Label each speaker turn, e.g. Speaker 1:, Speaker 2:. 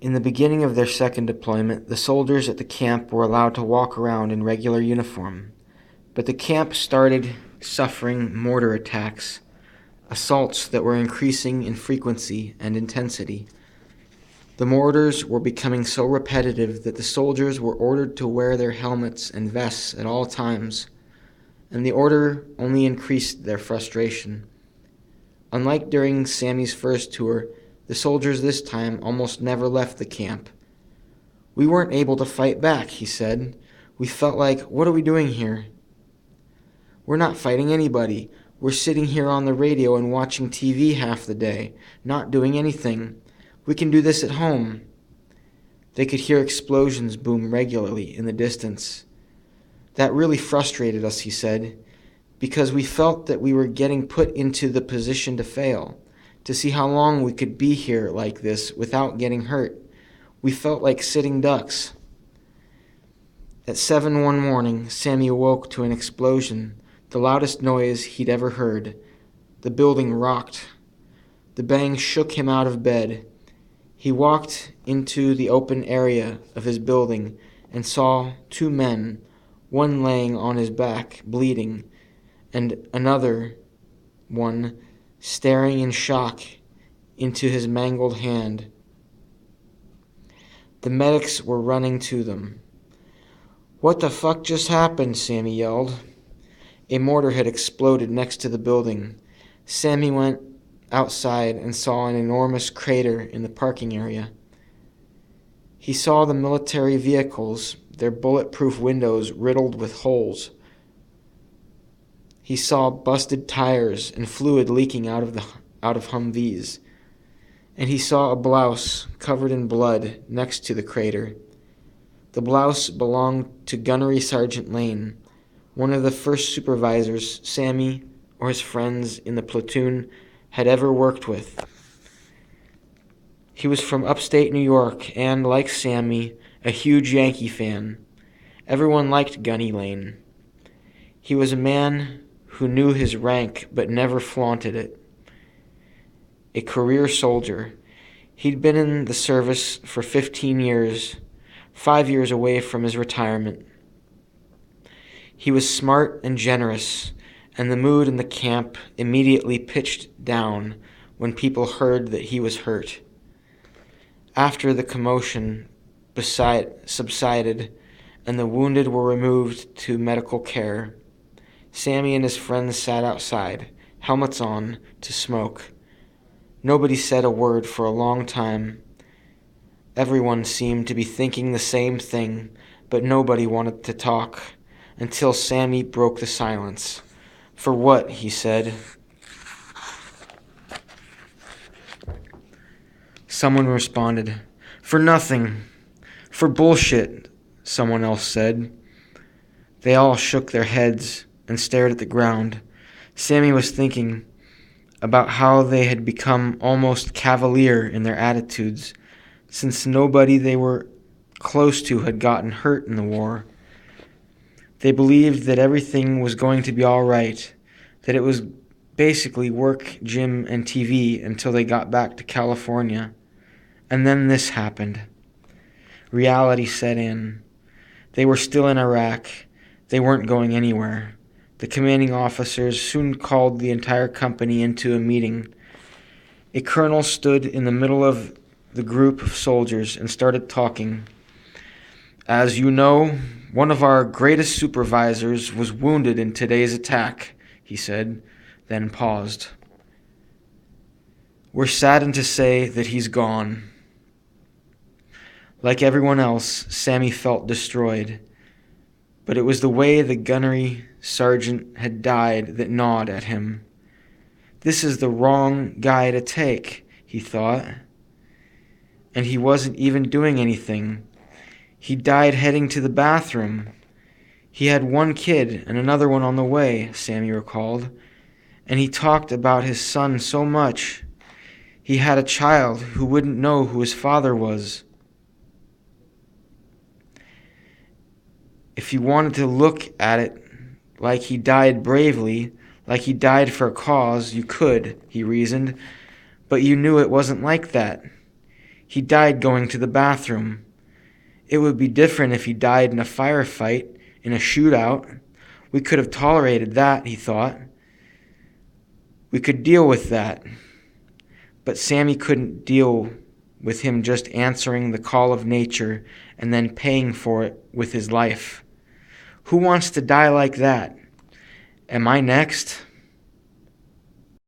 Speaker 1: In the beginning of their second deployment, the soldiers at the camp were allowed to walk around in regular uniform, but the camp started suffering mortar attacks, assaults that were increasing in frequency and intensity. The mortars were becoming so repetitive that the soldiers were ordered to wear their helmets and vests at all times, and the order only increased their frustration. Unlike during Sammy's first tour, the soldiers this time almost never left the camp. "We weren't able to fight back," he said. "We felt like, what are we doing here? We're not fighting anybody. We're sitting here on the radio and watching TV half the day, not doing anything. We can do this at home." They could hear explosions boom regularly in the distance. "That really frustrated us," he said, "because we felt that we were getting put into the position to fail, to see how long we could be here like this without getting hurt. We felt like sitting ducks." At 7 one morning, Sammy awoke to an explosion, the loudest noise he'd ever heard. The building rocked. The bang shook him out of bed. He walked into the open area of his building and saw 2 men, one laying on his back, bleeding, and another one staring in shock into his mangled hand. The medics were running to them. "What the fuck just happened?" Sammy yelled. A mortar had exploded next to the building. Sammy went outside and saw an enormous crater in the parking area. He saw the military vehicles, their bulletproof windows riddled with holes. He saw busted tires and fluid leaking out of Humvees. And he saw a blouse covered in blood next to the crater. The blouse belonged to Gunny Lane, one of the first supervisors Sammy or his friends in the platoon had ever worked with. He was from upstate New York and, like Sammy, a huge Yankee fan. Everyone liked Gunny Lane. He was a man who knew his rank but never flaunted it. A career soldier. He'd been in the service for 15 years, 5 years away from his retirement. He was smart and generous, and the mood in the camp immediately pitched down when people heard that he was hurt. After the commotion subsided and the wounded were removed to medical care, Sammy and his friends sat outside, helmets on, to smoke. Nobody said a word for a long time. Everyone seemed to be thinking the same thing, but nobody wanted to talk, until Sammy broke the silence. "For what?" he said. Someone responded, "For nothing. For bullshit," someone else said. They all shook their heads and stared at the ground. Sammy was thinking about how they had become almost cavalier in their attitudes, since nobody they were close to had gotten hurt in the war. They believed that everything was going to be all right, that it was basically work, gym, and TV until they got back to California. And then this happened. Reality set in. They were still in Iraq. They weren't going anywhere. The commanding officers soon called the entire company into a meeting. A colonel stood in the middle of the group of soldiers and started talking. "As you know, one of our greatest supervisors was wounded in today's attack," he said, then paused. "We're saddened to say that he's gone." Like everyone else, Sammy felt destroyed. But it was the way the gunnery sergeant had died that gnawed at him. This is the wrong guy to take, he thought. And he wasn't even doing anything. He died heading to the bathroom. He had 1 kid and another one on the way, Sammy recalled. And he talked about his son so much. He had a child who wouldn't know who his father was. If you wanted to look at it like he died bravely, like he died for a cause, you could, he reasoned, but you knew it wasn't like that. He died going to the bathroom. It would be different if he died in a firefight, in a shootout. We could have tolerated that, he thought. We could deal with that. But Sammy couldn't deal with him just answering the call of nature and then paying for it with his life. Who wants to die like that? Am I next?